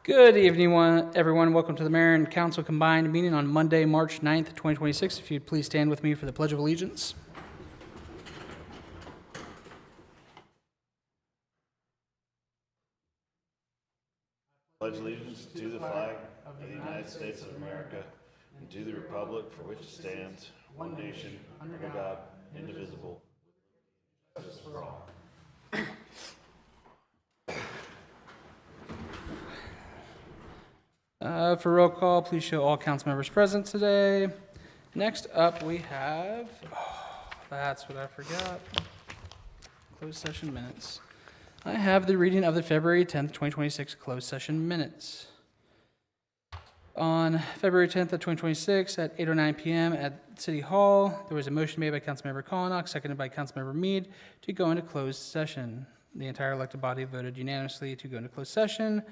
Good evening, everyone. Welcome to the Mayor and Council combined meeting on Monday, March 9th, 2026. If you'd please stand with me for the Pledge of Allegiance. Pledge allegiance to the flag of the United States of America and to the republic for which it stands, one nation, under God, indivisible. Justice for all. For roll call, please show all council members present today. Next up, we have, that's what I forgot, closed session minutes. I have the reading of the February 10th, 2026 closed session minutes. On February 10th of 2026 at 8:09 p.m. at City Hall, there was a motion made by Councilmember Collinock, seconded by Councilmember Meade, to go into closed session. The entire elected body voted unanimously to go into closed session.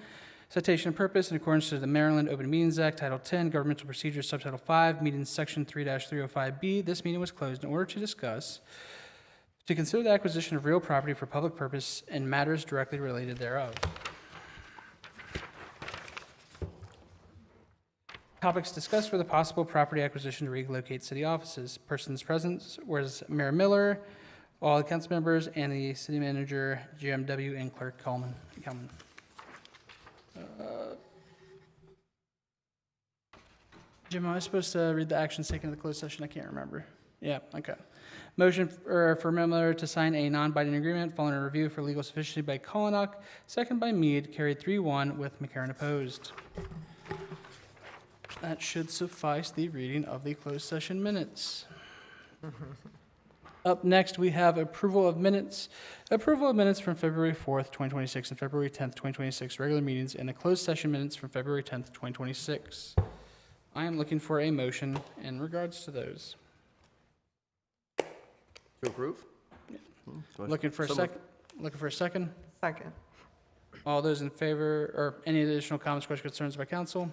Citation of purpose: in accordance to the Maryland Open Meetings Act, Title 10, Governmental Procedures, Subtitle 5, Meetings Section 3-305B, this meeting was closed in order to consider the acquisition of real property for public purpose and matters directly related thereof. Topics discussed were the possible property acquisition to relocate city offices. Persons present was Mayor Miller, all the council members, and the city manager, GMW, and Clerk Kelman. Jim, am I supposed to read the actions taken in the closed session? I can't remember. Yeah, okay. Motion for Miller to sign a non-binding agreement following a review for legal sufficiency by Collinock, second by Meade, carried 3-1 with McCarron opposed. That should suffice the reading of the closed session minutes. Up next, we have approval of minutes. Approval of minutes from February 4th, 2026 and February 10th, 2026 regular meetings, and the closed session minutes from February 10th, 2026. I am looking for a motion in regards to those. To approve? Yeah. Looking for a second? Second. All those in favor, or any additional comments, questions, concerns by council?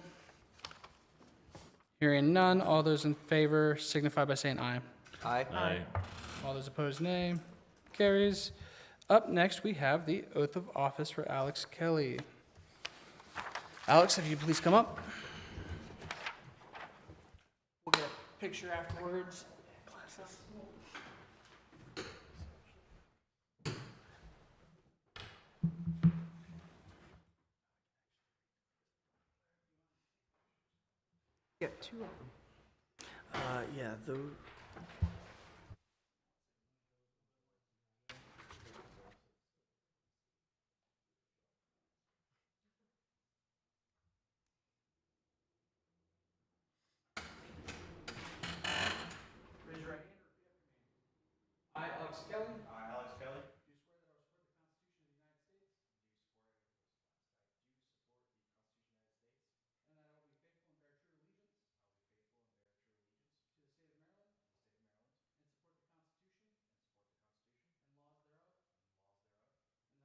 Hearing none, all those in favor signify by saying aye. Aye. Aye. All those opposed, nay. Carries. Up next, we have the oath of office for Alex Kelly. Alex, if you please come up. We'll get a picture afterwards. Get two of them. Yeah, those. Raise your right hand. I, Alex Kelly. I, Alex Kelly.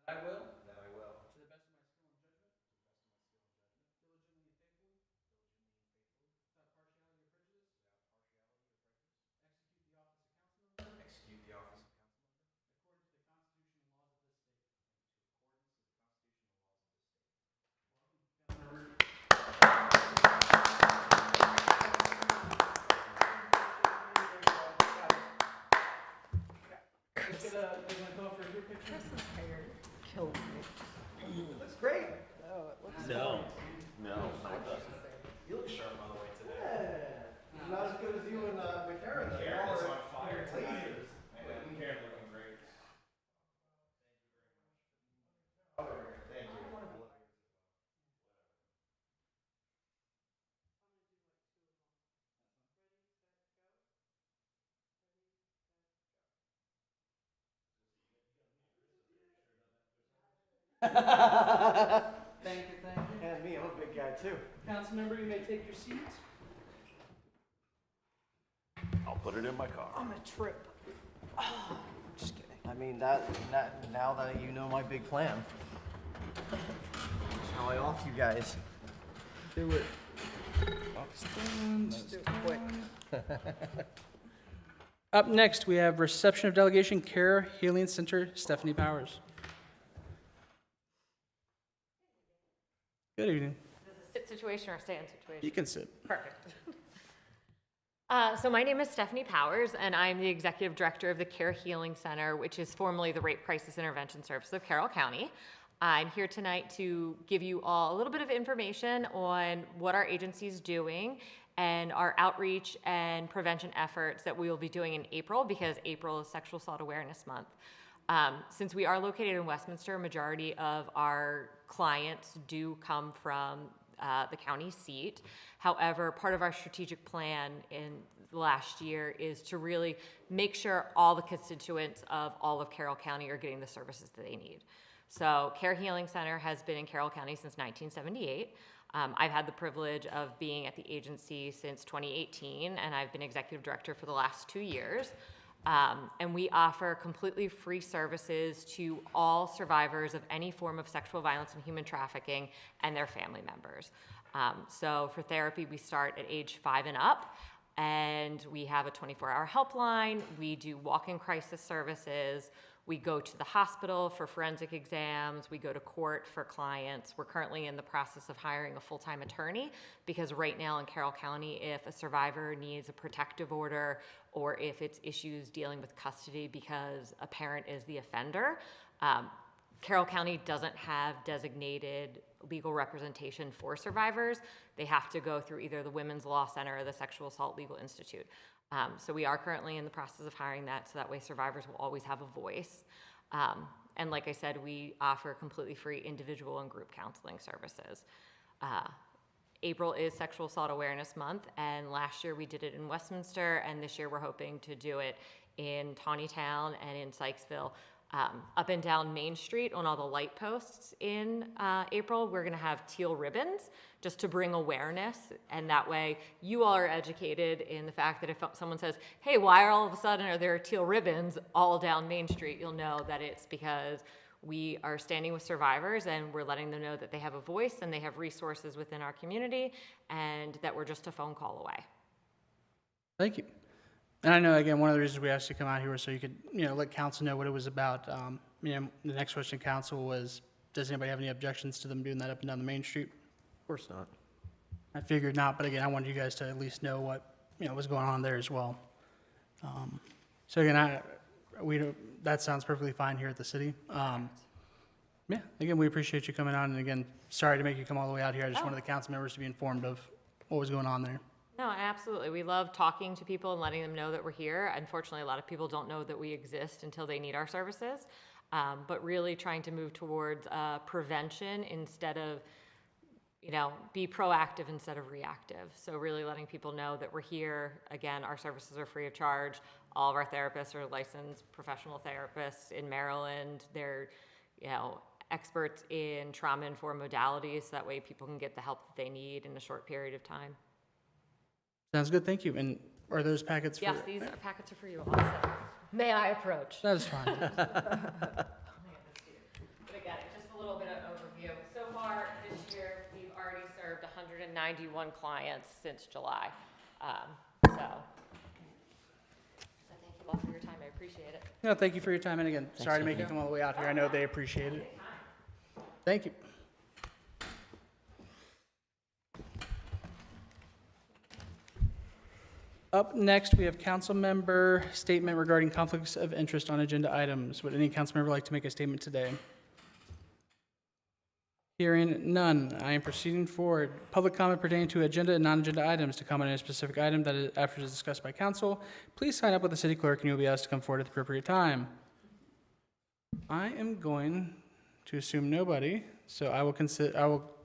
I will. That I will. To the best of my skill and judgment. Diligently and faithfully. Without partiality or prejudice. Execute the office of council member. Execute the office of council member. According to the Constitution and laws of this state. Chris's hair kills me. Looks great. Oh, it looks No, it doesn't. You look sharp by the way today. Not as good as you and McCarron. Karen is on fire tonight. And Karen looking great. Thank you. Thank you, thank you. And me, I'm a big guy too. Council member, you may take your seat. I'll put it in my car. on a trip. Oh, just kidding. I mean, now that you know my big plan. That's how I off you guys. Do it. That's done. Just do it quick. Up next, we have reception of delegation, Care Healing Center, Stephanie Powers. Good evening. situation or stay in situation? You can sit. Perfect. So my name is Stephanie Powers, and I'm the Executive Director of the Care Healing Center, which is formerly the Rape Crisis Intervention Service of Carroll County. I'm here tonight to give you all a little bit of information on what our agency is doing and our outreach and prevention efforts that we will be doing in April, because April is Sexual Assault Awareness Month. Since we are located in Westminster, a majority of our clients do come from the county seat. However, part of our strategic plan in the last year is to really make sure all the constituents of all of Carroll County are getting the services that they need. So Care Healing Center has been in Carroll County since 1978. I've had the privilege of being at the agency since 2018, and I've been executive director for the last 2 years. And we offer completely free services to all survivors of any form of sexual violence and human trafficking and their family members. So for therapy, we start at age 5 and up, and we have a 24-hour helpline. We do walk-in crisis services. We go to the hospital for forensic exams. We go to court for clients. We're currently in the process of hiring a full-time attorney, because right now in Carroll County, if a survivor needs a protective order or if it's issues dealing with custody because a parent is the offender, Carroll County doesn't have designated legal representation for survivors. They have to go through either the Women's Law Center or the Sexual Assault Legal Institute. So we are currently in the process of hiring that, so that way survivors will always have a voice. And like I said, we offer completely free individual and group counseling services. April is Sexual Assault Awareness Month, and last year we did it in Westminster, and this year we're hoping to do it in Taneytown and in Sykesville. Up and down Main Street on all the light posts in April, we're gonna have teal ribbons just to bring awareness, and that way you all are educated in the fact that if someone says, hey, why all of a sudden are there teal ribbons all down Main Street, you'll know that it's because we are standing with survivors and we're letting them know that they have a voice and they have resources within our community, and that we're just a phone call away. Thank you. And I know, again, one of the reasons we asked you to come out here was so you could, let council know what it was about. The next question to council was, does anybody have any objections to them doing that up and down the Main Street? Of course not. I figured not, but again, I wanted you guys to at least know what, was going on there as well. So again, that sounds perfectly fine here at the city. Yeah, again, we appreciate you coming on, and again, sorry to make you come all the way out here. I just wanted the council members to be informed of what was going on there. No, absolutely. We love talking to people and letting them know that we're here. Unfortunately, a lot of people don't know that we exist until they need our services. But really trying to move towards prevention instead of, be proactive instead of reactive. So really letting people know that we're here. Again, our services are free of charge. All of our therapists are licensed professional therapists in Maryland. They're, experts in trauma-informed modalities. So that way people can get the help that they need in a short period of time. Sounds good, thank you. And are those packets for? Yes, these packets are for you also. May I approach? That is fine. But again, just a little bit of overview. So far this year, we've already served 191 clients since July. So I thank you all for your time. I appreciate it. No, thank you for your time, and again, sorry to make you come all the way out here. I know they appreciate it. Thank you. Up next, we have council member statement regarding conflicts of interest on agenda items. Would any council member like to make a statement today? Hearing none, I am proceeding forward. Public comment pertaining to agenda and non-agenda items. To comment on a specific item that is after it is discussed by council, please sign up with the city clerk and you'll be asked to come forward at the appropriate time. I am going to assume nobody, so I will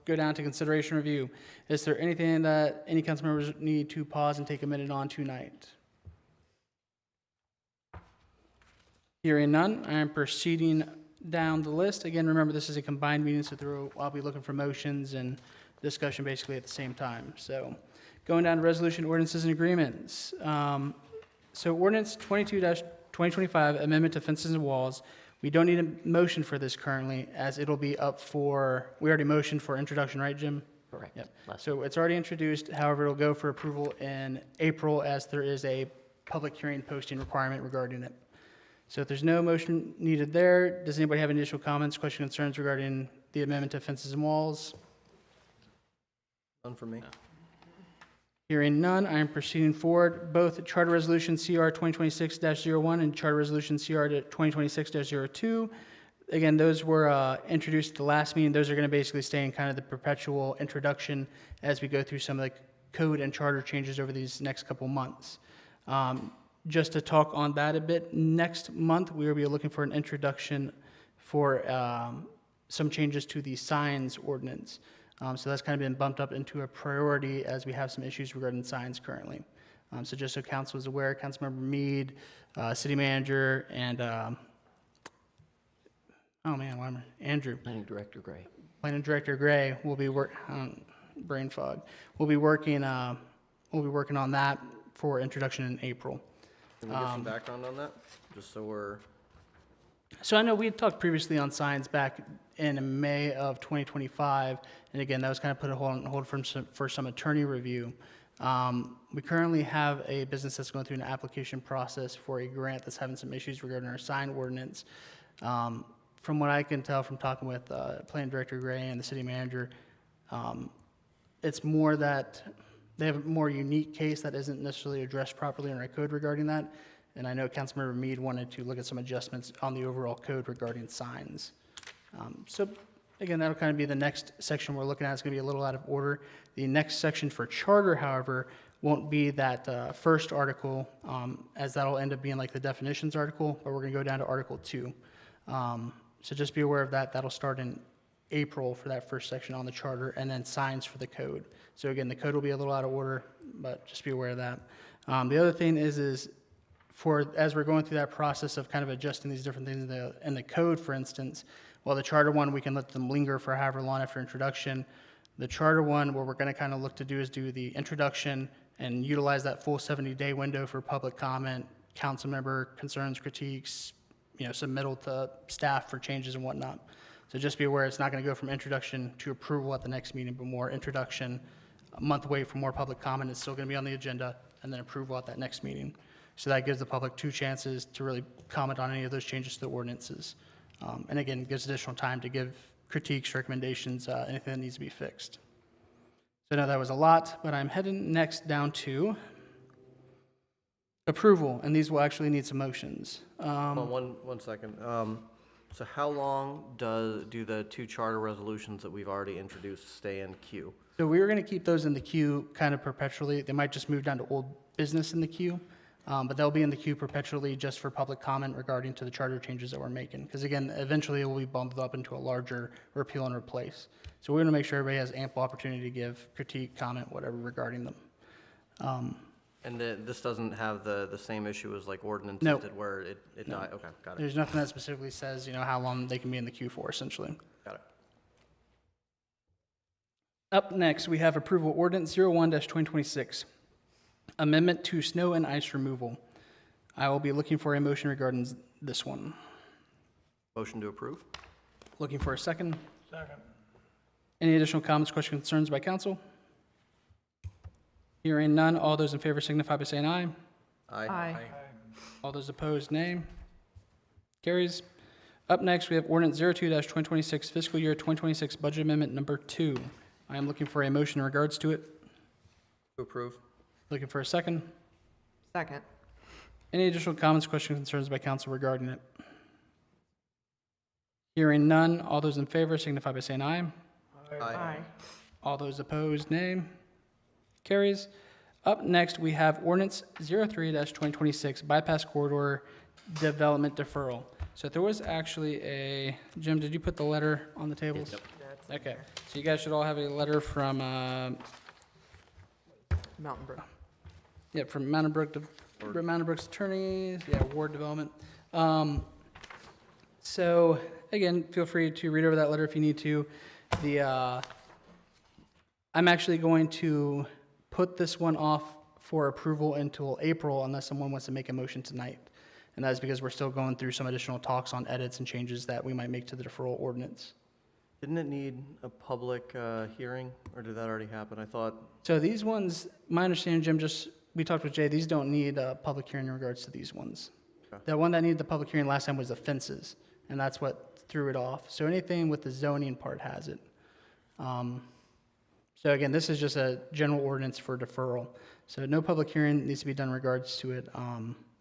go down to consideration review. Is there anything that any council members need to pause and take a minute on tonight? Hearing none, I am proceeding down the list. Again, remember, this is a combined meeting, so I'll be looking for motions and discussion basically at the same time. So going down to resolution, ordinances, and agreements. So ordinance 22-2025, amendment to fences and walls. We don't need a motion for this currently, as it'll be up for, we already motioned for introduction, right, Jim? Correct. Yep. So it's already introduced. However, it'll go for approval in April, as there is a public hearing posting requirement regarding it. So if there's no motion needed there, does anybody have any additional comments, questions, concerns regarding the amendment to fences and walls? None for me. Hearing none, I am proceeding forward. Both Charter Resolution CR 2026-01 and Charter Resolution CR 2026-02. Again, those were introduced at the last meeting. Those are going to basically stay in kind of the perpetual introduction as we go through some of the code and charter changes over these next couple months. Just to talk on that a bit, next month we will be looking for an introduction for some changes to the signs ordinance. So that's kind of been bumped up into a priority as we have some issues regarding signs currently. So just so council is aware, Councilmember Mead, City Manager, and Andrew. Planning Director Gray. Planning Director Gray will be brain fog. We'll be working on that for introduction in April. Can we get some background on that? Just so we're... So I know we had talked previously on signs back in May of 2025, and again, that was kind of put on hold for some attorney review. We currently have a business that's going through an application process for a grant that's having some issues regarding our sign ordinance. From what I can tell from talking with Planning Director Gray and the City Manager, it's more that they have a more unique case that isn't necessarily addressed properly in our code regarding that. And I know Councilmember Mead wanted to look at some adjustments on the overall code regarding signs. So again, that'll kind of be the next section we're looking at. It's going to be a little out of order. The next section for charter, however, won't be that first article, as that'll end up being like the definitions article, but we're going to go down to Article 2. So just be aware of that. That'll start in April for that first section on the charter, and then signs for the code. So again, the code will be a little out of order, but just be aware of that. The other thing is as we're going through that process of kind of adjusting these different things in the code, for instance, while the charter one, we can let them linger for however long after introduction. The charter one, what we're going to kind of look to do is do the introduction and utilize that full 70-day window for public comment, council member concerns, critiques, submittal to staff for changes and whatnot. So just be aware it's not going to go from introduction to approval at the next meeting, but more introduction, a month away from more public comment. It's still going to be on the agenda, and then approval at that next meeting. So that gives the public 2 chances to really comment on any of those changes to the ordinances. And again, gives additional time to give critiques, recommendations, anything that needs to be fixed. So I know that was a lot, but I'm heading next down to approval, and these will actually need some motions. One second. So how long do the 2 charter resolutions that we've already introduced stay in queue? So we were going to keep those in the queue kind of perpetually. They might just move down to old business in the queue. But they'll be in the queue perpetually just for public comment regarding to the charter changes that we're making. Because again, eventually it will be bundled up into a larger repeal and replace. So we're going to make sure everybody has ample opportunity to give critique, comment, whatever regarding them. And this doesn't have the same issue as like ordinances No. did where it died? Okay, got it. There's nothing that specifically says, how long they can be in the queue for, essentially. Got it. Up next, we have approval ordinance 01-2026. Amendment to snow and ice removal. I will be looking for a motion regarding this one. Motion to approve? Looking for a second. Second. Any additional comments, questions, concerns by council? Hearing none, all those in favor signify by saying aye. Aye. All those opposed, nay. Carries. Up next, we have ordinance 02-2026, fiscal year 2026 budget amendment number 2. I am looking for a motion in regards to it. To approve? Looking for a second. Second. Any additional comments, questions, concerns by council regarding it? Hearing none, all those in favor signify by saying aye. Aye. All those opposed, nay. Carries. Up next, we have ordinance 03-2026, bypass corridor development deferral. So there was actually Jim, did you put the letter on the tables? Yep. Okay, so you guys should all have a letter from, Mountain Brook. from Mountain Brook's attorneys, Ward Development. So again, feel free to read over that letter if you need to. I'm actually going to put this one off for approval until April unless someone wants to make a motion tonight. And that is because we're still going through some additional talks on edits and changes that we might make to the deferral ordinance. Didn't it need a public hearing, or did that already happen? I thought... So these ones, my understanding, Jim, we talked with Jay, these don't need a public hearing in regards to these ones. Okay. The one that needed the public hearing last time was the fences, and that's what threw it off. So anything with the zoning part has it. So So again, this is just a general ordinance for deferral. So no public hearing needs to be done in regards to it.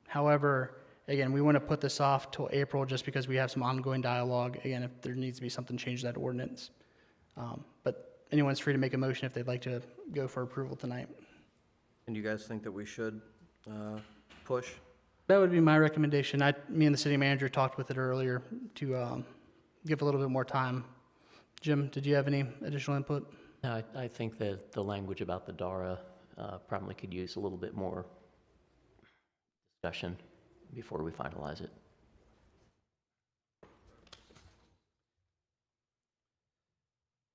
However, again, we want to put this off till April just because we have some ongoing dialogue. Again, if there needs to be something changed to that ordinance. But anyone's free to make a motion if they'd like to go for approval tonight. And you guys think that we should push? That would be my recommendation. Me and the city manager talked with it earlier to give a little bit more time. Jim, did you have any additional input? No, I think that the language about the DARA probably could use a little bit more discussion before we finalize it.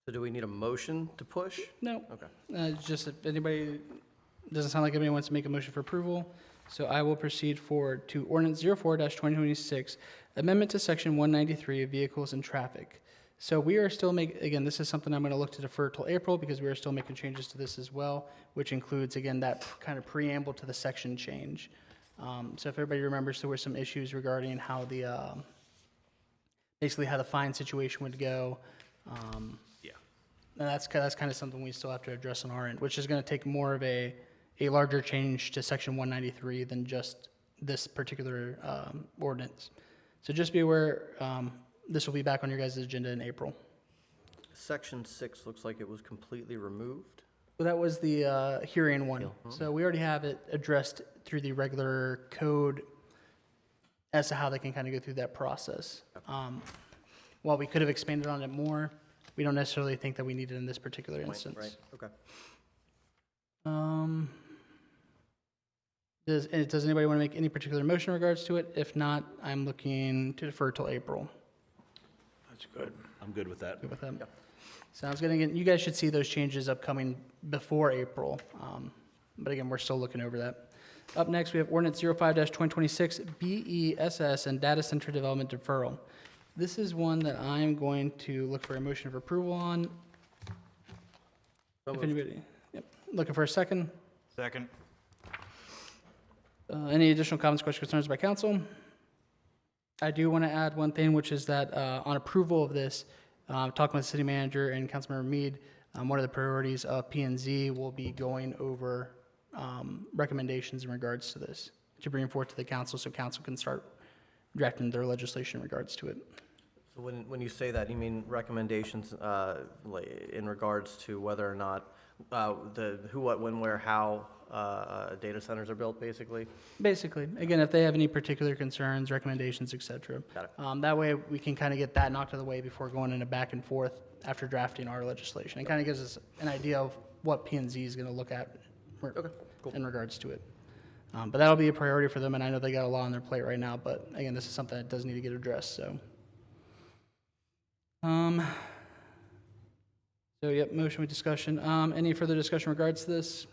So do we need a motion to push? No. Okay. It's just if anybody, doesn't sound like anybody wants to make a motion for approval. So I will proceed forward to ordinance 04-2026, amendment to section 193 of vehicles and traffic. So we are still again, this is something I'm going to look to defer till April because we are still making changes to this as well, which includes, again, that kind of preamble to the section change. So if everybody remembers, there were some issues regarding how basically how the fine situation would go. And that's kind of something we still have to address on our end, which is going to take more of a larger change to section 193 than just this particular ordinance. So just be aware, this will be back on your guys' agenda in April. Section 6 looks like it was completely removed. Well, that was the hearing one. So we already have it addressed through the regular code as to how they can kind of go through that process. While we could have expanded on it more, we don't necessarily think that we need it in this particular instance. Right, okay. Does anybody want to make any particular motion in regards to it? If not, I'm looking to defer till April. That's good. I'm good with that. Good with them? Sounds good. Again, you guys should see those changes upcoming before April. But again, we're still looking over that. Up next, we have ordinance 05-2026, BESS and data center development deferral. This is one that I'm going to look for a motion of approval on. So If moved. anybody, looking for a second. Second. Any additional comments, questions, concerns by council? I do want to add one thing, which is that on approval of this, talking with the city manager and Councilmember Mead, one of the priorities of P&Z will be going over recommendations in regards to this to bring forth to the council so council can start drafting their legislation in regards to it. So when you say that, you mean recommendations in regards to whether or not the who, what, when, where, how data centers are built, basically? Basically, again, if they have any particular concerns, recommendations, et cetera. Got it. That way we can kind of get that knocked out of the way before going into back and forth after drafting our legislation. It kind of gives us an idea of what P&Z is going to look at in regards to it. But that'll be a priority for them, and I know they got a lot on their plate right now, but again, this is something that does need to get addressed, so. So, yep, motion with discussion. Any further discussion in regards to this?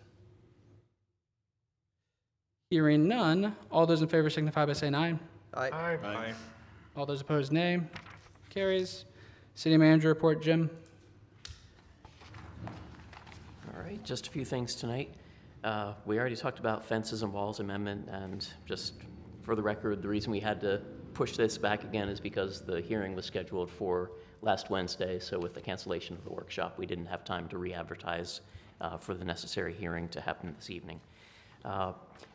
Hearing none, all those in favor signify by saying aye. Aye. Aye. All those opposed, nay. Carries. City manager report, Jim. All right, just a few things tonight. We already talked about fences and walls amendment, and just for the record, the reason we had to push this back again is because the hearing was scheduled for last Wednesday, so with the cancellation of the workshop, we didn't have time to re-advertise for the necessary hearing to happen this evening.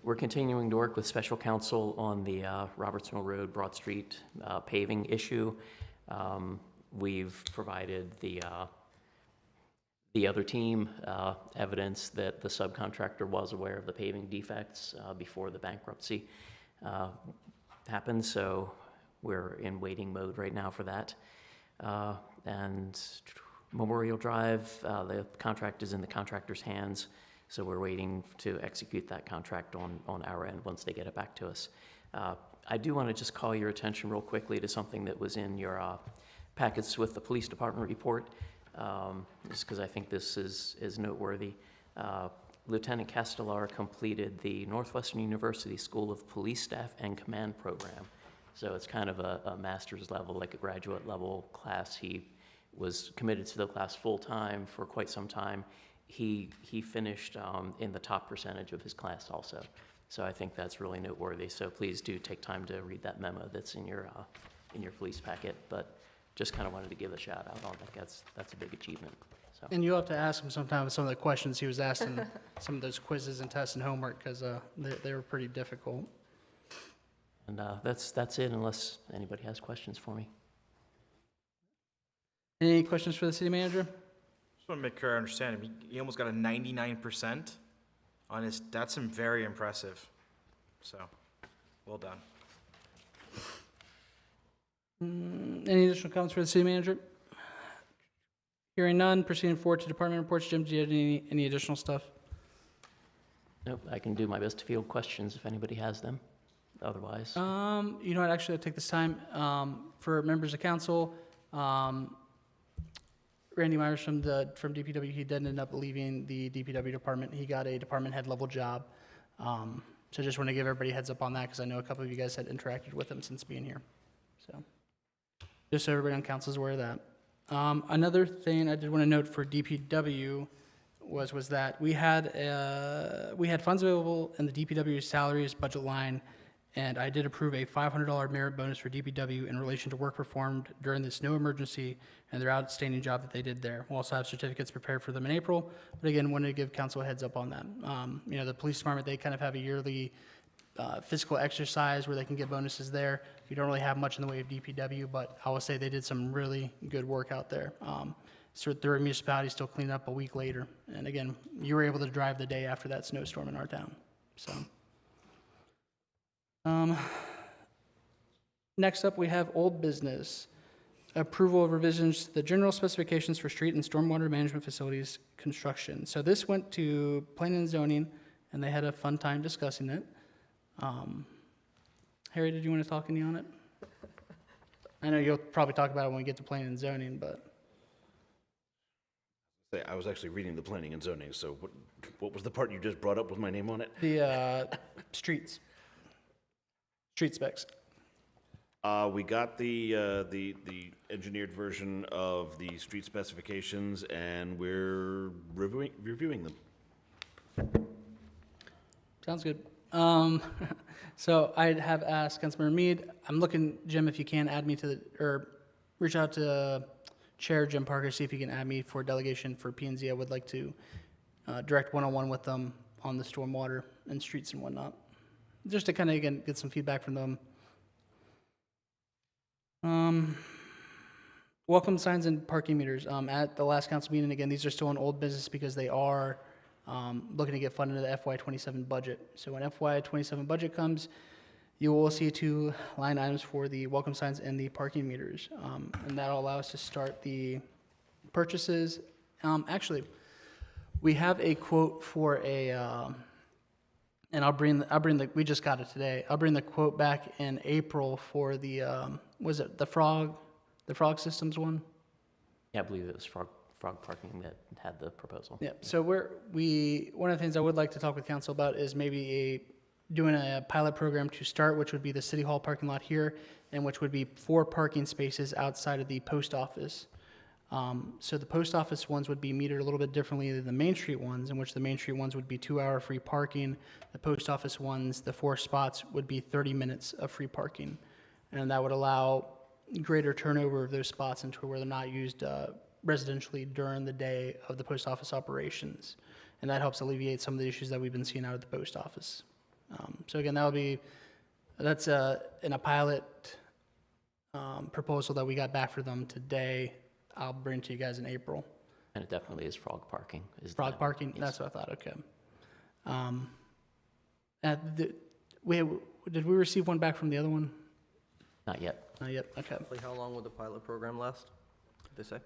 We're continuing to work with special counsel on the Robertsville Road, Broad Street paving issue. We've provided the other team evidence that the subcontractor was aware of the paving defects before the bankruptcy happened, so we're in waiting mode right now for that. And Memorial Drive, the contract is in the contractor's hands, so we're waiting to execute that contract on our end once they get it back to us. I do want to just call your attention real quickly to something that was in your packets with the police department report, just because I think this is noteworthy. Lieutenant Castellar completed the Northwestern University School of Police Staff and Command program. So it's kind of a master's level, like a graduate level class. He was committed to the class full time for quite some time. He finished in the top percentage of his class also. So I think that's really noteworthy. So please do take time to read that memo that's in your police packet. But just kind of wanted to give a shout out on that. That's a big achievement. So, And you'll have to ask him sometime some of the questions he was asked in some of those quizzes and tests and homework, because they were pretty difficult. and that's it, unless anybody has questions for me. Any questions for the city manager? Just want to make sure I understand him. He almost got a 99% on his, that's very impressive. So, well done. Any additional comments for the city manager? Hearing none, proceeding forward to department reports. Jim, do you have any additional stuff? Nope, I can do my best to field questions if anybody has them. Otherwise, You know what, actually, I'll take this time, for members of council, Randy Myers from DPW, he did end up leaving the DPW department. He got a department head level job. So just want to give everybody a heads up on that, because I know a couple of you guys had interacted with him since being here. So, just so everybody on council is aware of that. Another thing I did want to note for DPW was that we had funds available in the DPW salaries budget line, and I did approve a $500 merit bonus for DPW in relation to work performed during the snow emergency and their outstanding job that they did there. We'll also have certificates prepared for them in April, but again, wanted to give council a heads up on that. You know, the police department, they kind of have a yearly physical exercise where they can get bonuses there. You don't really have much in the way of DPW, but I will say they did some really good work out there. So their municipality still cleaned up a week later. And again, you were able to drive the day after that snowstorm in our town. So, next up, we have old business. Approval of revisions to the general specifications for street and stormwater management facilities construction. So this went to planning and zoning, and they had a fun time discussing it. Harry, did you want to talk any on it? I know you'll probably talk about it when we get to planning and zoning, but I was actually reading the planning and zoning, so what was the part you just brought up with my name on it? the street specs. We got the engineered version of the street specifications, and we're reviewing them. Sounds good. So I'd have asked Councilmember Mead, I'm looking, Jim, if you can add me to or reach out to Chair Jim Parker, see if you can add me for delegation for P&Z. I would like to direct one-on-one with them on the stormwater and streets and whatnot, just to kind of, again, get some feedback from them. Welcome signs and parking meters. At the last council meeting, again, these are still in old business because they are looking to get funded into the FY27 budget. So when FY27 budget comes, you will see 2 line items for the welcome signs and the parking meters. And that'll allow us to start the purchases. Actually, we have a quote for a, and we just got it today. I'll bring the quote back in April for the, was it the Frog Systems one? yeah, I believe it was frog parking that had the proposal. Yeah, so one of the things I would like to talk with council about is maybe doing a pilot program to start, which would be the City Hall parking lot here, and which would be 4 parking spaces outside of the post office. So the post office ones would be metered a little bit differently than the Main Street ones, in which the Main Street ones would be 2-hour free parking. The post office ones, the 4 spots, would be 30 minutes of free parking. And that would allow greater turnover of those spots into where they're not used residentially during the day of the post office operations. And that helps alleviate some of the issues that we've been seeing out at the post office. So again, that's in a pilot proposal that we got back for them today. I'll bring to you guys in April. And it definitely is frog parking. Frog parking, Yes. that's what I thought, okay. Did we receive one back from the other one? Not yet. Not yet, okay. Roughly how long would the pilot program last, did they say?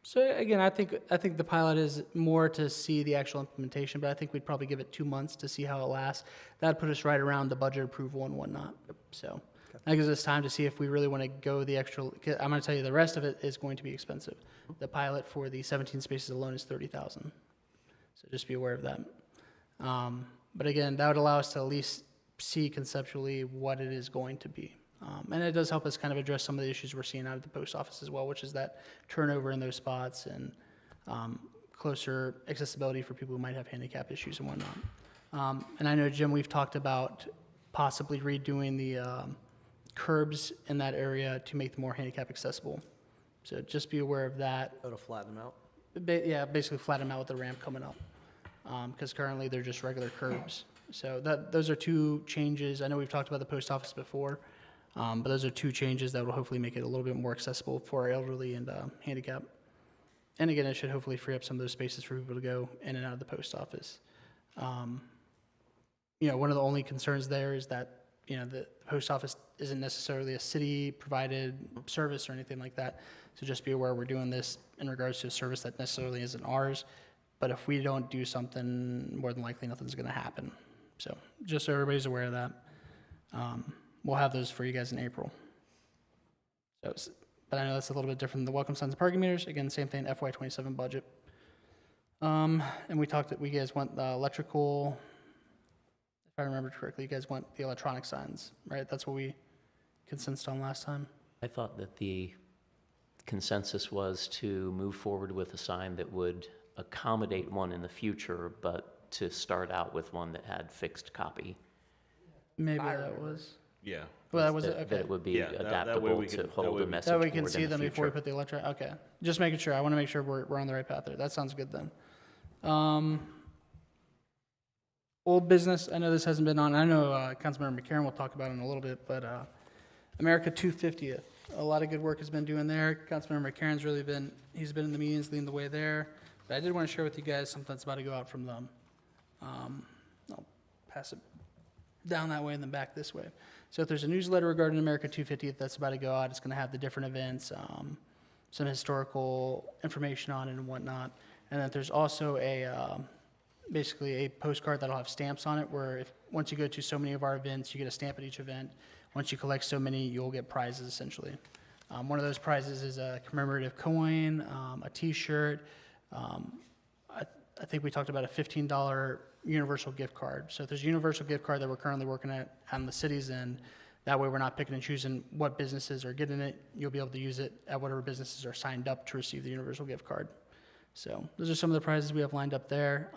So again, I think the pilot is more to see the actual implementation, but I think we'd probably give it 2 months to see how it lasts. That'd put us right around the budget approval and whatnot. So that gives us time to see if we really want to go the extra. I'm going to tell you the rest of it is going to be expensive. The pilot for the 17 spaces alone is $30,000. So just be aware of that. But again, that would allow us to at least see conceptually what it is going to be. And it does help us kind of address some of the issues we're seeing out of the post office as well, which is that turnover in those spots and closer accessibility for people who might have handicap issues and whatnot. And I know, Jim, we've talked about possibly redoing the curbs in that area to make them more handicap accessible. So just be aware of that. Oh, to flatten them out? Yeah, basically flatten them out with the ramp coming up, because currently they're just regular curbs. So those are two changes. I know we've talked about the post office before, but those are two changes that will hopefully make it a little bit more accessible for our elderly and handicap. And again, it should hopefully free up some of those spaces for people to go in and out of the post office. One of the only concerns there is that, the post office isn't necessarily a city-provided service or anything like that. So just be aware we're doing this in regards to a service that necessarily isn't ours. But if we don't do something, more than likely nothing's going to happen. So just so everybody's aware of that. We'll have those for you guys in April. But I know that's a little bit different than the welcome signs and parking meters. Again, same thing, FY27 budget. And we guys want the electrical, if I remember correctly, you guys want the electronic signs, right? That's what we consensus on last time. I thought that the consensus was to move forward with a sign that would accommodate one in the future, but to start out with one that had fixed copy. Maybe that was. Yeah. Well, that was it. That Okay. it would be Yeah, that way adaptable we to can- that hold way a we- message That forward we in can the see them before we future. put the electric. Okay, just making sure. I want to make sure we're on the right path there. That sounds good then. Old business. I know this hasn't been on. I know Councilmember McCarron will talk about it in a little bit, but America 250th. A lot of good work has been doing there. Councilmember McCarron's really been. He's been in the meetings, leading the way there. But I did want to share with you guys something that's about to go out from them. I'll pass it down that way and then back this way. So if there's a newsletter regarding America 250th that's about to go out, it's going to have the different events, some historical information on it and whatnot. And then there's also basically a postcard that'll have stamps on it where once you go to so many of our events, you get a stamp at each event. Once you collect so many, you'll get prizes essentially. One of those prizes is a commemorative coin, a t-shirt. I think we talked about a $15 universal gift card. So if there's a universal gift card that we're currently working at on the city's end, that way we're not picking and choosing what businesses are getting it. You'll be able to use it at whatever businesses are signed up to receive the universal gift card. So those are some of the prizes we have lined up there.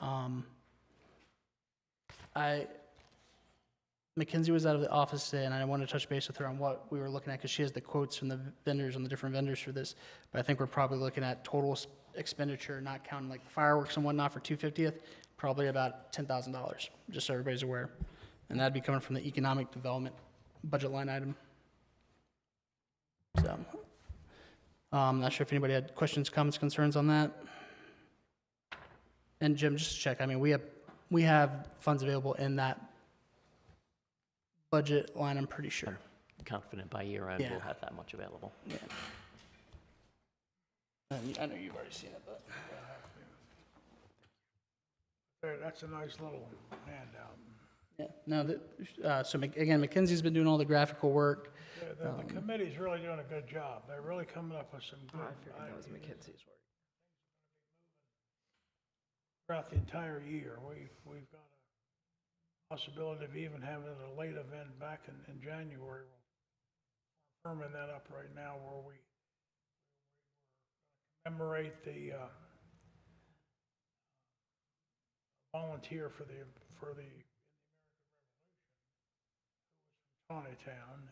Mackenzie was out of the office today, and I wanted to touch base with her on what we were looking at because she has the quotes from the vendors on the different vendors for this. But I think we're probably looking at total expenditure, not counting like the fireworks and whatnot for 250th, probably about $10,000, just so everybody's aware. And that'd be coming from the economic development budget line item. So, I'm not sure if anybody had questions, comments, concerns on that. And Jim, just to check, I mean, we have funds available in that budget line, I'm pretty sure. Confident by year end Yeah. we'll have that much available. Yeah. And I know you've already seen it, but. That's a nice little handout. Yeah, no, again, Mackenzie's been doing all the graphical work. The committee's really doing a good job. They're really coming up with some Oh, good I figured that was ideas. McKinsey's work. Throughout the entire year, we've got a possibility of even having a late event back in January. We're firming that up right now where we commemorate the volunteer for the Taneytown,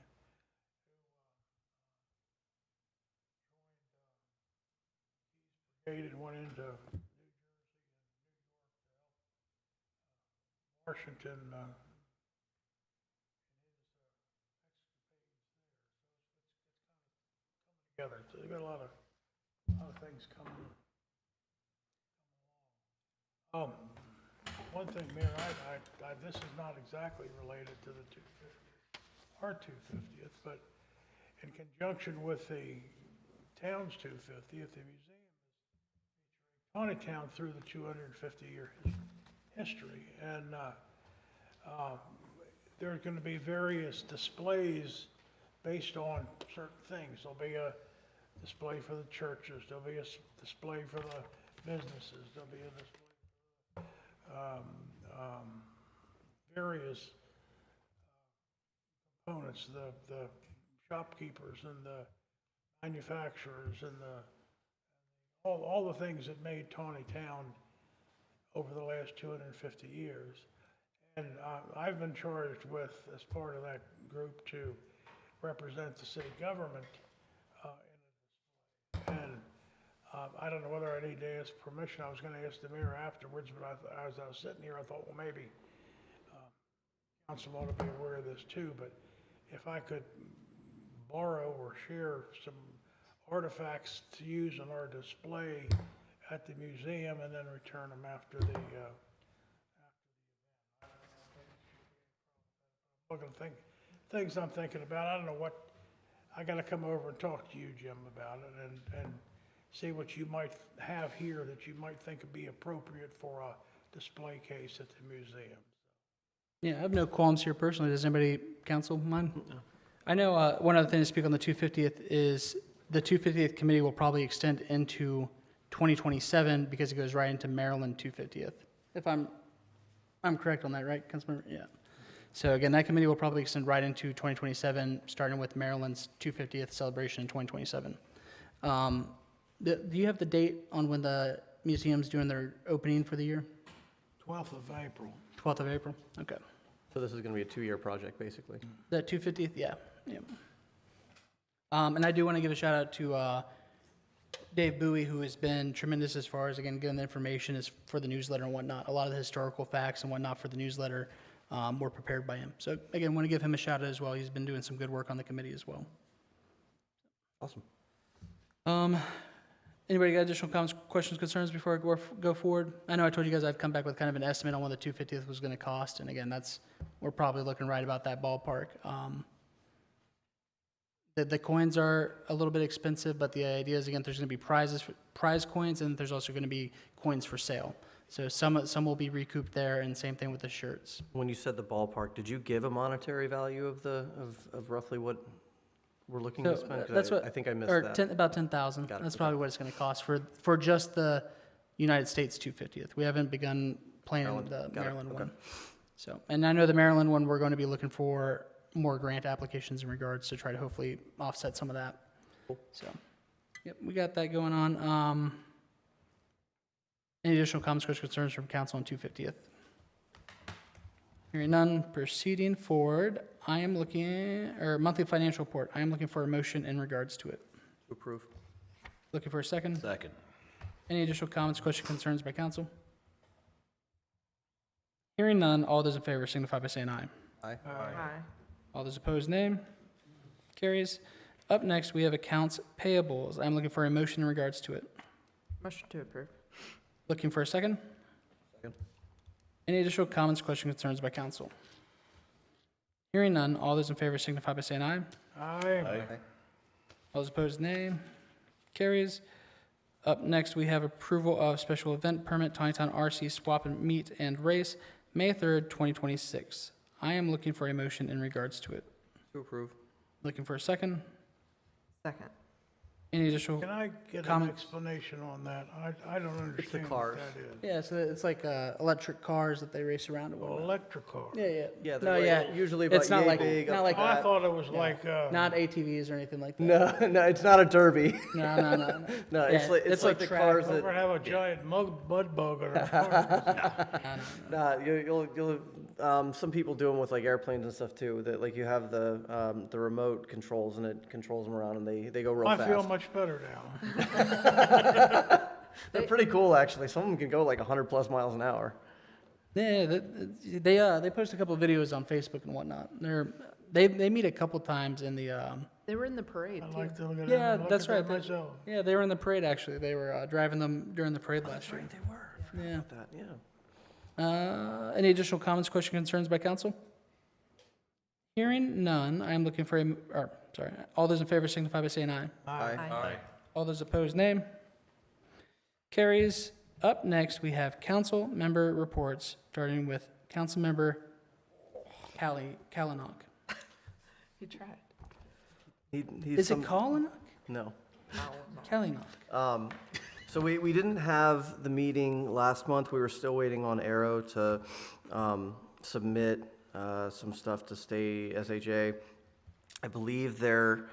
who and went into Washington. Together, so they've got a lot of things coming. One thing, Mayor, this is not exactly related to the 250th, but in conjunction with the town's 250th, the museum is Taneytown through the 250-year history, and there's going to be various displays based on certain things. There'll be a display for the churches. There'll be a display for the businesses. There'll be a display for various components, the shopkeepers and the manufacturers and all the things that made Taneytown over the last 250 years. And I've been charged with, as part of that group, to represent the city government in a display. And I don't know whether I need to ask permission. I was gonna ask the mayor afterwards, but as I was sitting here, I thought, well, maybe council ought to be aware of this too, but if I could borrow or share some artifacts to use on our display at the museum and then return them after the event. Looking things I'm thinking about. I don't know what, I gotta come over and talk to you, Jim, about it and see what you might have here that you might think would be appropriate for a display case at the museum. Yeah, I have no qualms here personally. Does anybody, council, mind? I know one other thing to speak on the 250th is the 250th committee will probably extend into 2027 because it goes right into Maryland 250th. If I'm correct on that, right, Councilmember? Yeah. So again, that committee will probably extend right into 2027, starting with Maryland's 250th celebration in 2027. Do you have the date on when the museum's doing their opening for the year? 12th of April. 12th of April? Okay. So this is going to be a 2-year project, basically. The 250th, yeah. And I do want to give a shout out to Dave Bowie, who has been tremendous as far as, again, getting the information is for the newsletter and whatnot. A lot of the historical facts and whatnot for the newsletter were prepared by him. So again, want to give him a shout out as well. He's been doing some good work on the committee as well. Awesome. Anybody got additional comments, questions, concerns before I go forward? I know I told you guys I'd come back with kind of an estimate on what the 250th was going to cost, and again, we're probably looking right about that ballpark. The coins are a little bit expensive, but the idea is, again, there's going to be prize coins, and there's also going to be coins for sale. So some will be recouped there, and same thing with the shirts. When you said the ballpark, did you give a monetary value of roughly what we're looking to So spend? 'Cause that's what I think I missed or that. about 10,000. Got it, That's okay. probably what it's going to cost for just the United States 250th. We haven't begun planning Maryland. the Got it, Maryland okay. one. So, and I know the Maryland one, we're going to be looking for more grant applications in regards to try to hopefully offset some of that. Cool. So, yep, we got that going on. Any additional comments, questions, concerns from council on 250th? Hearing none, proceeding forward, I am looking, or monthly financial report, I am looking for a motion in regards to it. To approve. Looking for a second? Second. Any additional comments, questions, concerns by council? Hearing none, all those in favor signify by saying aye. Aye. Aye. All those opposed, nay. Carries. Up next, we have accounts payables. I'm looking for a motion in regards to it. Motion to approve. Looking for a second? Second. Any additional comments, questions, concerns by council? Hearing none, all those in favor signify by saying aye. Aye. All those opposed, nay. Carries. Up next, we have approval of special event permit, Taneytown RC Swap and Meet and Race, May 3rd, 2026. I am looking for a motion in regards to it. To approve. Looking for a second. Second. Any additional? Can I get an Comment. explanation on that? I don't understand what cars. that is. Yeah, so it's like electric cars that they race around. And Well, whatnot. electric car. Yeah. Yeah, No, they're yeah. like usually It's about not yay like big. not up like to Oh, I that. thought it was Yeah. like, not ATVs or anything like that. No, it's not a derby. No. No, it's Yeah, like it's like like the track. cars we're that. gonna have a giant mud bug in our car. Nah, you'll some people do them with like airplanes and stuff too. That like you have the remote controls and it controls them around and they go real I fast. feel much better now. They're pretty cool actually. Some of them can go like 100+ miles an hour. Yeah, they post a couple of videos on Facebook and whatnot. They meet a couple times in the They were in the parade, I too. like to look at Yeah, them and look that's at them right. myself. yeah they were in the parade actually. They were driving them during the parade last year. They were. I forgot Yeah. about that. Yeah. Any additional comments, questions, concerns by council? Hearing none, I am looking for all those in favor signify by saying aye. Aye. All those opposed, nay. Carries. Up next, we have council member reports, starting with council member Kalanock. He tried. He's Is it Kalanock? No. Kalanock. So we didn't have the meeting last month. We were still waiting on Arrow to submit some stuff to stay SHA. I believe they're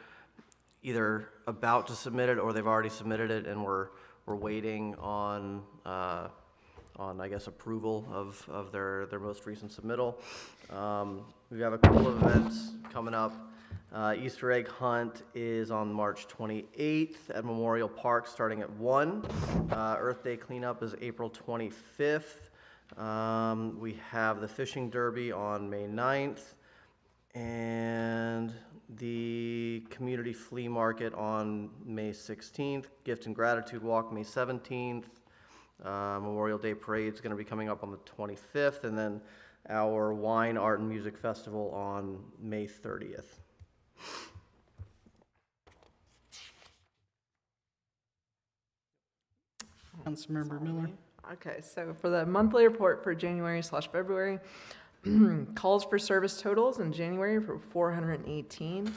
either about to submit it or they've already submitted it, and we're waiting on I guess approval of their most recent submittal. We have a couple of events coming up Easter egg hunt is on March 28th at Memorial Park, starting at 1. Earth Day cleanup is April 25th. We have the fishing derby on May 9th, and the community flea market on May 16th. Gift and gratitude walk May 17th. Memorial Day parade is going to be coming up on the 25th, and then our wine, art, and music festival on May 30th. Councilmember Miller. Okay, so for the monthly report for January/February, calls for service totals in January were 418.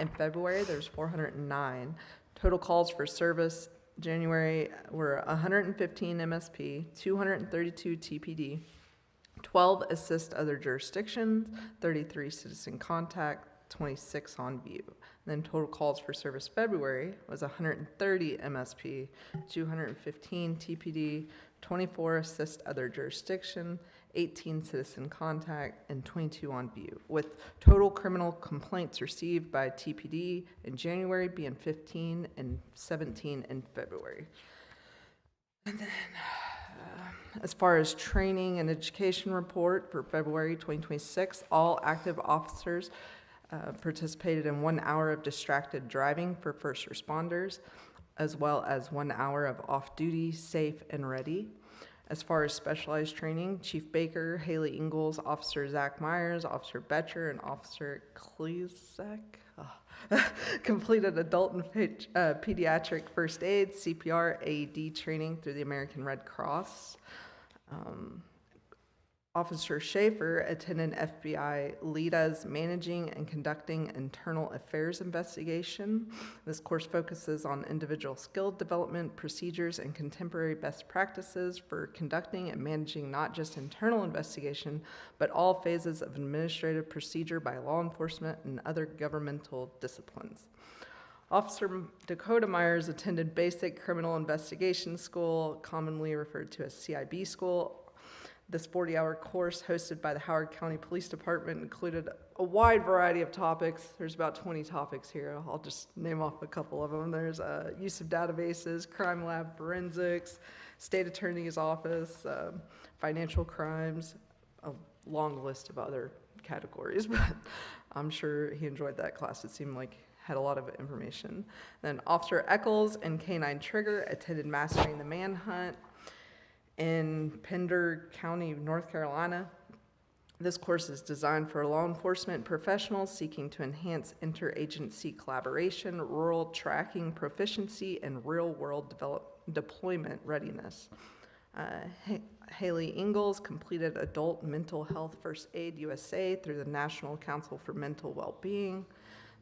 In February, there's 409. Total calls for service January were 115 MSP, 232 TPD, 12 assist other jurisdictions, 33 citizen contact, 26 on view. And then total calls for service February was 130 MSP, 215 TPD, 24 assist other jurisdiction, 18 citizen contact, and 22 on view, with total criminal complaints received by TPD in January being 15 and 17 in February. And then as far as training and education report for February 2026, all active officers participated in 1 hour of distracted driving for first responders, as well as 1 hour of off-duty, safe, and ready. As far as specialized training, Chief Baker, Haley Ingalls, Officer Zach Myers, Officer Betcher, and Officer Klezak completed adult and pediatric first aid, CPR, AED training through the American Red Cross. Officer Schaefer attended FBI LEDA's Managing and Conducting Internal Affairs Investigation. This course focuses on individual skill development, procedures, and contemporary best practices for conducting and managing not just internal investigation, but all phases of administrative procedure by law enforcement and other governmental disciplines. Officer Dakota Myers attended Basic Criminal Investigation School, commonly referred to as CIB School. This 40-hour course hosted by the Howard County Police Department included a wide variety of topics. There's about 20 topics here. I'll just name off a couple of them. There's use of databases, crime lab forensics, state attorney's office, financial crimes, a long list of other categories, but I'm sure he enjoyed that class. It seemed like had a lot of information. Then Officer Eccles and Canine Trigger attended Mastering the Manhunt in Pender County, North Carolina. This course is designed for law enforcement professionals seeking to enhance interagency collaboration, rural tracking proficiency, and real-world deployment readiness. Haley Ingalls completed Adult Mental Health First Aid USA through the National Council for Mental Well-Being.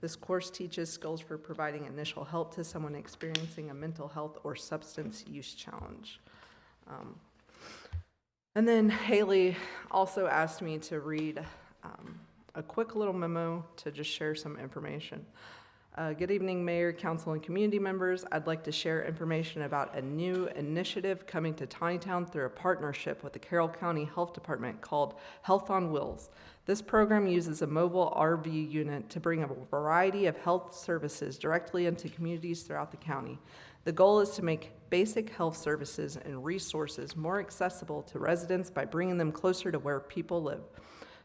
This course teaches skills for providing initial help to someone experiencing a mental health or substance use challenge. And then Haley also asked me to read a quick little memo to just share some information. Good evening, Mayor, Council, and community members. I'd like to share information about a new initiative coming to Taneytown through a partnership with the Carroll County Health Department called Health on Wheels. This program uses a mobile RV unit to bring a variety of health services directly into communities throughout the county. The goal is to make basic health services and resources more accessible to residents by bringing them closer to where people live.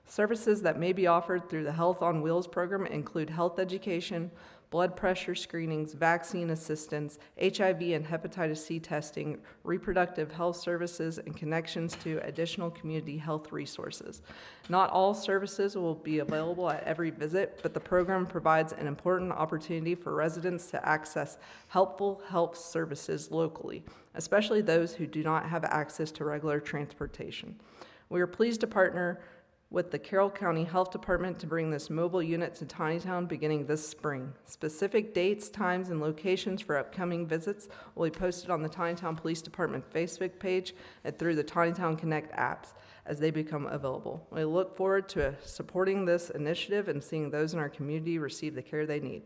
Services that may be offered through the Health on Wheels program include health education, blood pressure screenings, vaccine assistance, HIV and hepatitis C testing, reproductive health services, and connections to additional community health resources. Not all services will be available at every visit, but the program provides an important opportunity for residents to access helpful health services locally, especially those who do not have access to regular transportation. We are pleased to partner with the Carroll County Health Department to bring this mobile unit to Taneytown beginning this spring. Specific dates, times, and locations for upcoming visits will be posted on the Taneytown Police Department Facebook page and through the Taneytown Connect apps as they become available. We look forward to supporting this initiative and seeing those in our community receive the care they need.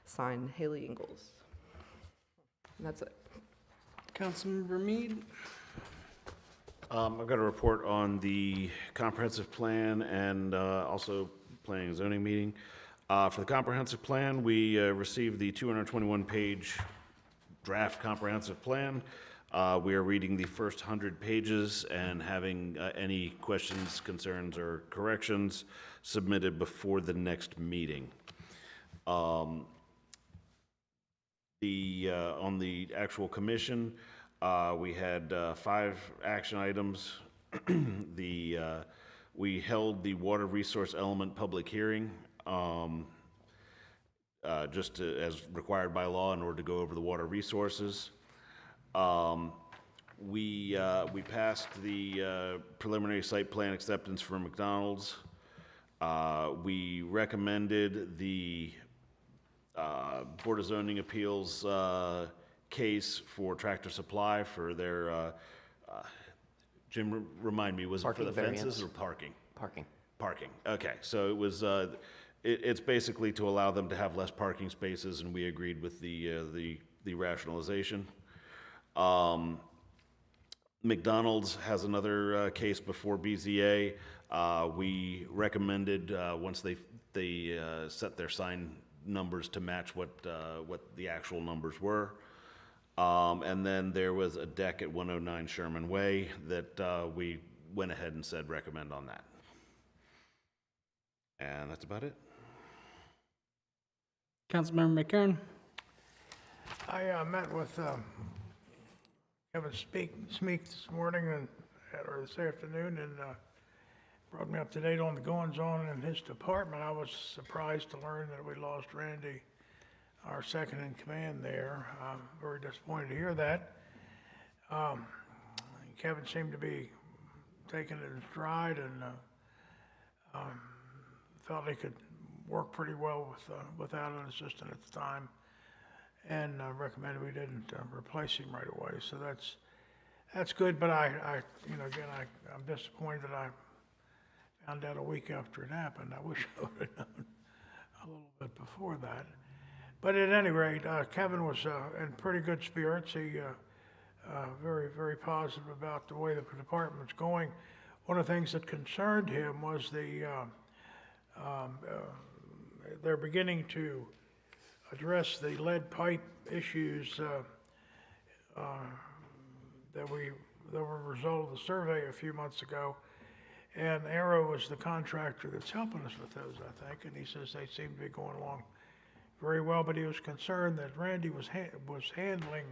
Signed, Haley Ingalls. And that's it. Councilmember Mead. I've got a report on the comprehensive plan and also planning and zoning meeting. For the comprehensive plan, we received the 221-page draft comprehensive plan. We are reading the first 100 pages and having any questions, concerns, or corrections submitted before the next meeting. On the actual commission, we had 5 action items. We held the water resource element public hearing, as required by law in order to go over the water resources. We passed the preliminary site plan acceptance for McDonald's. We recommended the Board of Zoning Appeals case for Tractor Supply for their, Jim, remind me, was it for Parking the fences variance. or parking? Parking. Parking, okay. So it was, it's basically to allow them to have less parking spaces, and we agreed with the rationalization. McDonald's has another case before BZA. We recommended, once they set their sign numbers to match what the actual numbers were. And then there was a deck at 109 Sherman Way that we went ahead and said recommend on that. And that's about it. Councilmember McCarron? I met with Kevin Smeek this morning or this afternoon, and brought me up to date on the goings-on in his department. I was surprised to learn that we lost Randy, our second in command there. I'm very disappointed to hear that. Kevin seemed to be taking it in stride and felt he could work pretty well without an assistant at the time, and recommended we didn't replace him right away. So that's good. But I'm disappointed that I found out a week after it happened. I wish I would have known a little bit before that. But at any rate, Kevin was in pretty good spirits. He very, very positive about the way the department's going. One of the things that concerned him was they're beginning to address the lead pipe issues that were a result of the survey a few months ago. And Arrow is the contractor that's helping us with those, I think, and he says they seem to be going along very well, but he was concerned that Randy was handling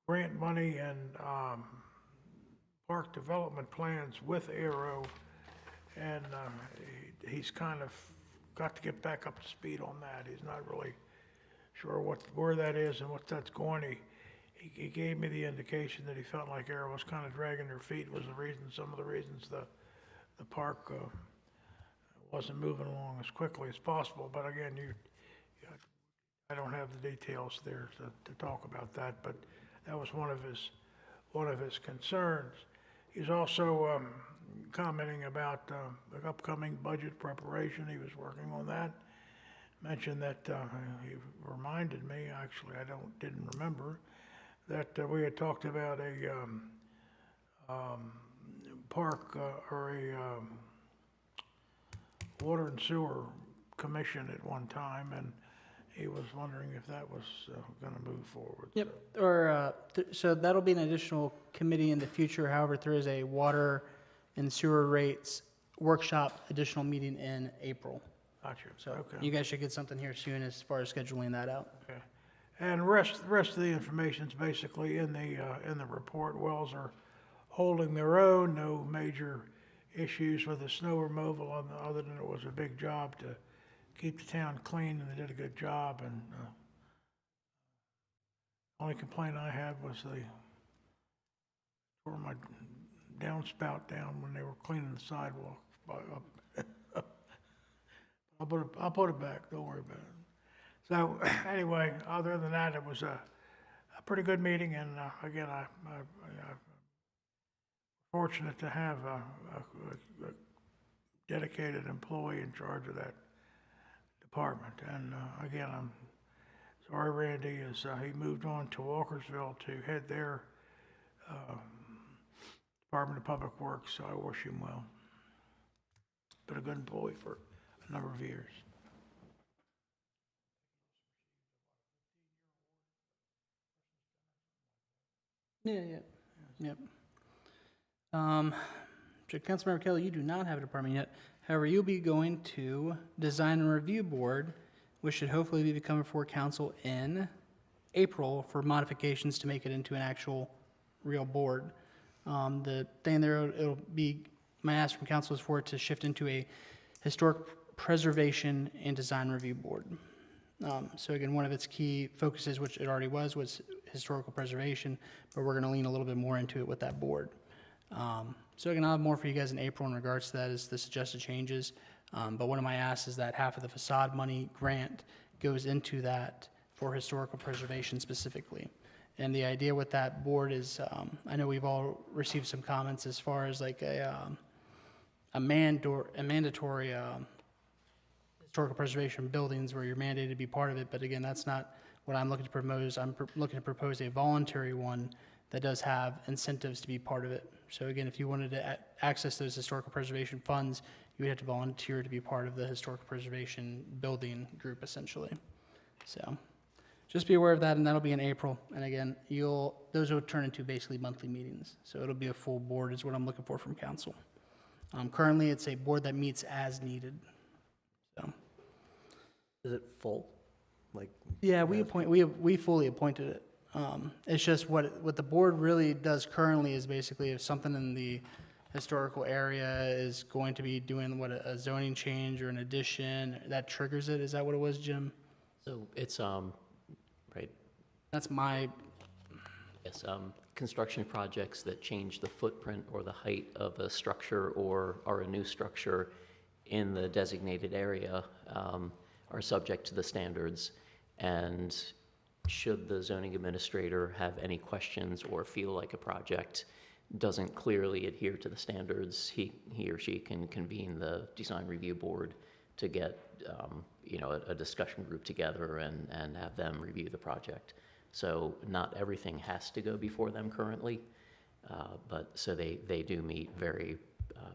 grant money and park development plans with Arrow, and he's kind of got to get back up to speed on that. He's not really sure where that is and what that's going. He gave me the indication that he felt like Arrow was kind of dragging their feet was some of the reasons the park wasn't moving along as quickly as possible. But again, I don't have the details there to talk about that, but that was one of his concerns. He's also commenting about the upcoming budget preparation. He was working on that. Mentioned that he reminded me, actually I didn't remember, that we had talked about a park or a water and sewer commission at one time, and he was wondering if that was going to move forward. Yep, or, so that'll be an additional committee in the future. However, there is a water and sewer rates workshop additional meeting in April. Gotcha. So Okay. you guys should get something here soon as far as scheduling that out. Okay. And the rest of the information's basically in the report. Wells are holding their own. No major issues with the snow removal other than it was a big job to keep the town clean, and they did a good job. And only complaint I had was they tore my downspout down when they were cleaning the sidewalk. I'll put it back. Don't worry about it. So anyway, other than that, it was a pretty good meeting, and again, I'm fortunate to have a dedicated employee in charge of that department. And again, I'm sorry Randy he moved on to Walkersville to head their Department of Public Works, so I wish him well. been a good employee for a number of years. Yeah, yep. So Councilmember Kelly, you do not have a department yet. However, you'll be going to Design and Review Board, which should hopefully be coming before council in April for modifications to make it into an actual real board. The thing there, it'll be, my ask from council is for it to shift into a Historic Preservation and Design Review Board. So again, one of its key focuses, which it already was historical preservation, but we're gonna lean a little bit more into it with that board. So again, I'll have more for you guys in April in regards to that as the suggested changes. But one of my asks is that half of the facade money grant goes into that for historical preservation specifically. And the idea with that board is, I know we've all received some comments as far as like a mandatory historical preservation buildings where you're mandated to be part of it. But again, that's not what I'm looking to propose. I'm looking to propose a voluntary one that does have incentives to be part of it. So again, if you wanted to access those historical preservation funds, you would have to volunteer to be part of the historical preservation building group essentially. So just be aware of that, and that'll be in April. And again, those will turn into basically monthly meetings. So it'll be a full board is what I'm looking for from council. Currently, it's a board that meets as needed. So Is it full? Like, yeah, we fully appointed it. It's just what the board really does currently is basically if something in the historical area is going to be doing a zoning change or an addition, that triggers it. Is that what it was, Jim? So it's, right, That's my, yes, construction projects that change the footprint or the height of a structure or are a new structure in the designated area are subject to the standards. And should the zoning administrator have any questions or feel like a project doesn't clearly adhere to the standards, he or she can convene the design review board to get a discussion group together and have them review the project. So not everything has to go before them currently, but so they do meet very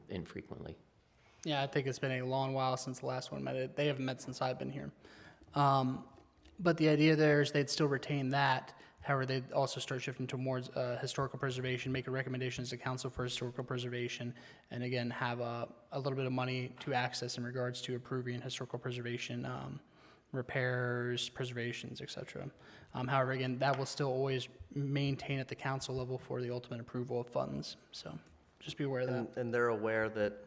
infrequently. yeah, I think it's been a long while since the last one met. They haven't met since I've been here. But the idea there is they'd still retain that. However, they'd also start shifting to more historical preservation, make recommendations to council for historical preservation, and again, have a little bit of money to access in regards to approving historical preservation, repairs, preservations, et cetera. However, again, that will still always maintain at the council level for the ultimate approval of funds. So just be aware of that. and they're aware that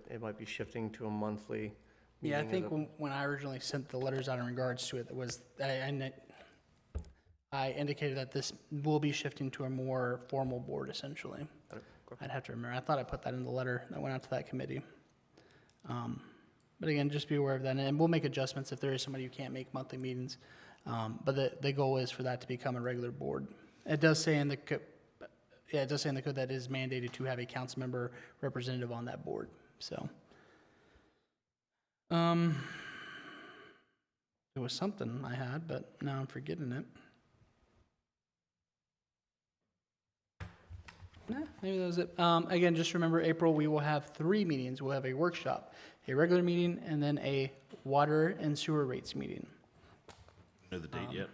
it might be shifting to a monthly Yeah, I meeting think when I originally sent the letters out in regards to it, I indicated that this will be shifting to a more formal board, essentially. I'd have to remember. I thought I put that in the letter that went out to that committee. But again, just be aware of that, and we'll make adjustments if there is somebody who can't make monthly meetings. But the goal is for that to become a regular board. It does say in the code that it is mandated to have a council member representative on that board. So. There was something I had, but now I'm forgetting it. Maybe that was it. Again, just remember April, we will have 3 meetings. We'll have a workshop, a regular meeting, and then a water and sewer rates meeting. Know the date yet?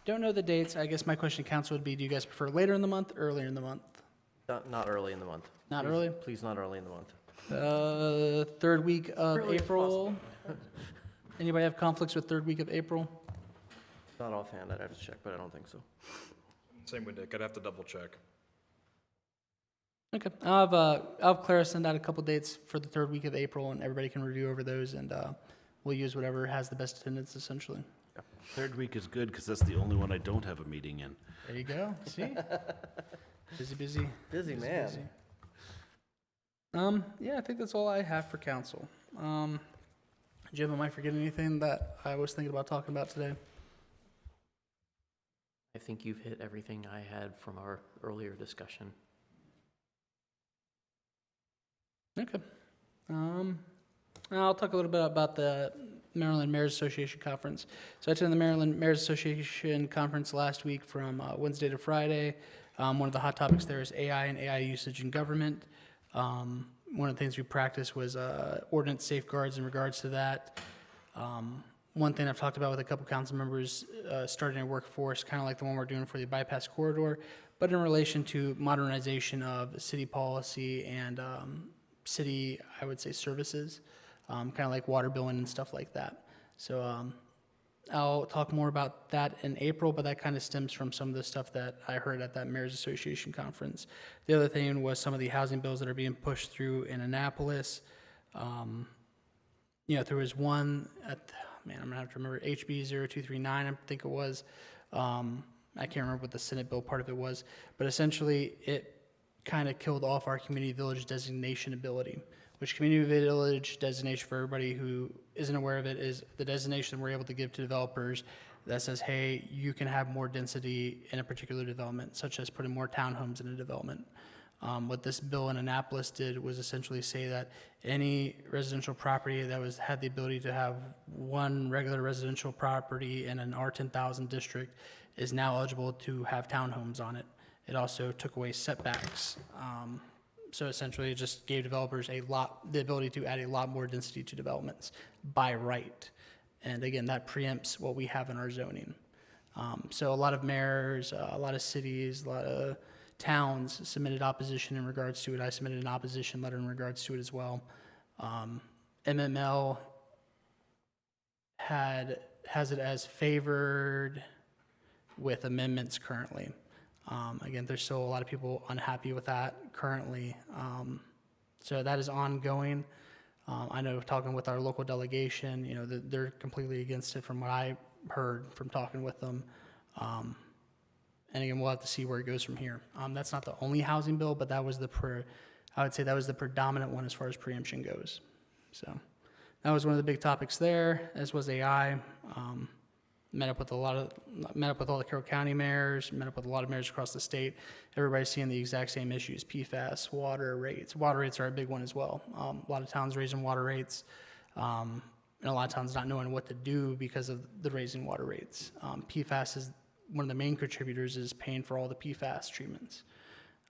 Don't know the dates. I guess my question to council would be, do you guys prefer later in the month, earlier in the month? Not early in the month. Not Please- early? Please, not early in the month. Third week of April. Anybody have conflicts with third week of April? Not offhand, I'd have to check, but I don't think so. Same with Nick, I'd have to double check. Okay, I'll have Clara send out a couple dates for the third week of April, and everybody can review over those, and we'll use whatever has the best attendance, essentially. Third week is good because that's the only one I don't have a meeting in. There you go. See, busy. Busy man. Yeah, I think that's all I have for council. Jim, am I forgetting anything that I was thinking about talking about today? I think you've hit everything I had from our earlier discussion. Okay. I'll talk a little bit about the Maryland Mayors Association Conference. So I attended the Maryland Mayors Association Conference last week from Wednesday to Friday. One of the hot topics there is AI and AI usage in government. one of the things we practiced was ordinance safeguards in regards to that. One thing I've talked about with a couple council members starting a workforce, kind of like the one we're doing for the bypass corridor, but in relation to modernization of city policy and city, I would say, services, kind of like water billing and stuff like that. So I'll talk more about that in April, but that kind of stems from some of the stuff that I heard at that Mayor's Association conference. The other thing was some of the housing bills that are being pushed through in Annapolis. There was one at, I'm gonna have to remember, HB 0239, I think it was. I can't remember what the Senate bill part of it was, but essentially it kind of killed off our community village designation ability, which community village designation, for everybody who isn't aware of it, is the designation we're able to give to developers that says, hey, you can have more density in a particular development, such as putting more townhomes in a development. What this bill in Annapolis did was essentially say that any residential property that had the ability to have one regular residential property in an R10,000 district is now eligible to have townhomes on it. It also took away setbacks. So essentially it just gave developers the ability to add a lot more density to developments by right. And again, that preempts what we have in our zoning. So a lot of mayors, a lot of cities, a lot of towns submitted opposition in regards to it. I submitted an opposition letter in regards to it as well. MML has it as favored with amendments currently. Again, there's still a lot of people unhappy with that currently. So that is ongoing. I know talking with our local delegation, they're completely against it from what I heard from talking with them. And again, we'll have to see where it goes from here. That's not the only housing bill, but that was I would say that was the predominant one as far as preemption goes. So that was one of the big topics there, as was AI. Met up with all the Carroll County mayors, met up with a lot of mayors across the state. Everybody's seeing the exact same issues: PFAS, water rates. Water rates are a big one as well. A lot of towns raising water rates, and a lot of towns not knowing what to do because of the raising water rates. PFAS is one of the main contributors, is paying for all the PFAS treatments.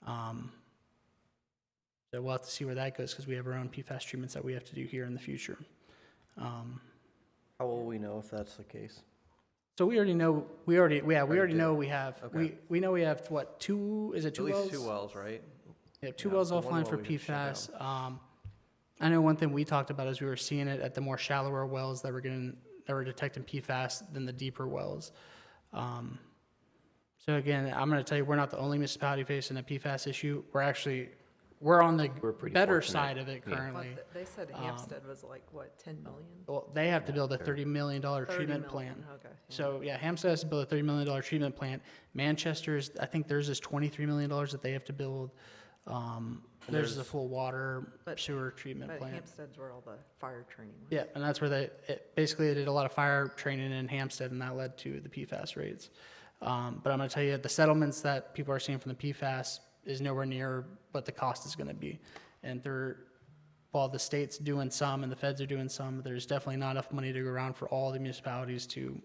So we'll have to see where that goes, because we have our own PFAS treatments that we have to do here in the future. How will we know if that's the case? So we already know. We already did. know we have. Okay. We know we have what, two? Is it two At wells? least 2 wells, right? Yeah, two Yeah, wells the one offline well for we shut PFAS. I know one thing we talked about is we were seeing it at the more shallower wells that were detecting PFAS than the deeper wells. So again, I'm going to tell you, we're not the only municipality facing a PFAS issue. We're on the We're pretty better fortunate. side of it Yeah. currently. They said Hampstead was like, what, 10 million? Well, they have to build a $30 million 30 treatment million, plan. okay, yeah. So yeah, Hampstead has to build a $30 million treatment plant. Manchester's, I think theirs is $23 million that they have to build. There's a full water But- sewer treatment But plant. Hampstead's where all the fire training was. Yeah, and that's where basically they did a lot of fire training in Hampstead, and that led to the PFAS rates. But I'm going to tell you, the settlements that people are seeing from the PFAS is nowhere near what the cost is going to be. And while the state's doing some and the feds are doing some, there's definitely not enough money to go around for all the municipalities to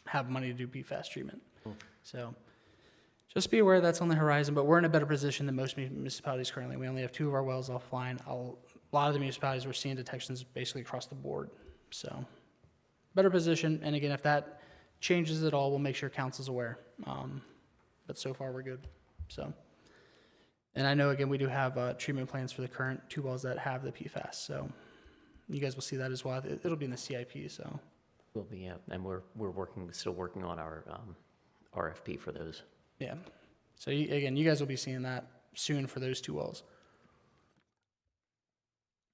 have money to do PFAS treatment. So just be aware that's on the horizon, but we're in a better position than most municipalities currently. We only have 2 of our wells offline. A lot of the municipalities, we're seeing detections basically across the board. So better position. And again, if that changes at all, we'll make sure council's aware. But so far, we're good. So, and I know, again, we do have treatment plans for the current 2 wells that have the PFAS. So you guys will see that as well. It'll be in the CIP, so. Will be, yeah, and we're still working on our RFP for those. Yeah. So again, you guys will be seeing that soon for those 2 wells.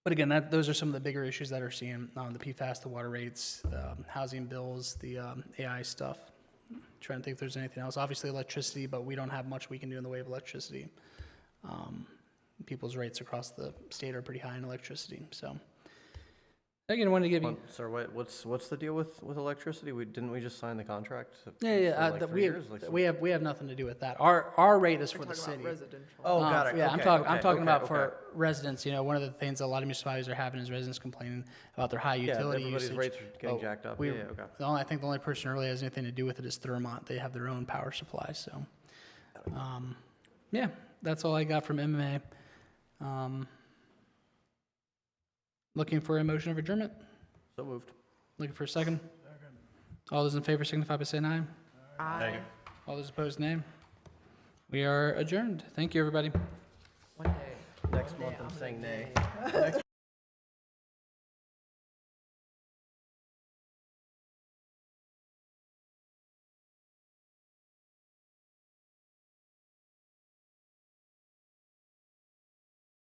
But again, those are some of the bigger issues that are seeing, the PFAS, the water rates, the housing bills, the AI stuff. Trying to think if there's anything else. Obviously electricity, but we don't have much we can do in the way of electricity. People's rates across the state are pretty high in electricity. So again, I wanted to give you. Sir, what's the deal with electricity? Didn't we just sign the contract? Yeah. For like 3 years? Like we have nothing to do with that. Our rate is for We're the talking city. about residential. Oh, got it. Yeah, Okay, I'm talking okay, about okay. for residents. One of the things a lot of municipalities are having is residents complaining about their high Yeah, utility everybody's usage. rates are getting jacked up. Yeah, okay. I think the only person who really has anything to do with it is Thermont. They have their own power supply. So, yeah, that's all I got from MMA. Looking for a motion of adjournment? So moved. Looking for a second? All those in favor signify by saying aye. Aye. All those opposed, nay. We are adjourned. Thank you, everybody. Next month, I'm saying nay.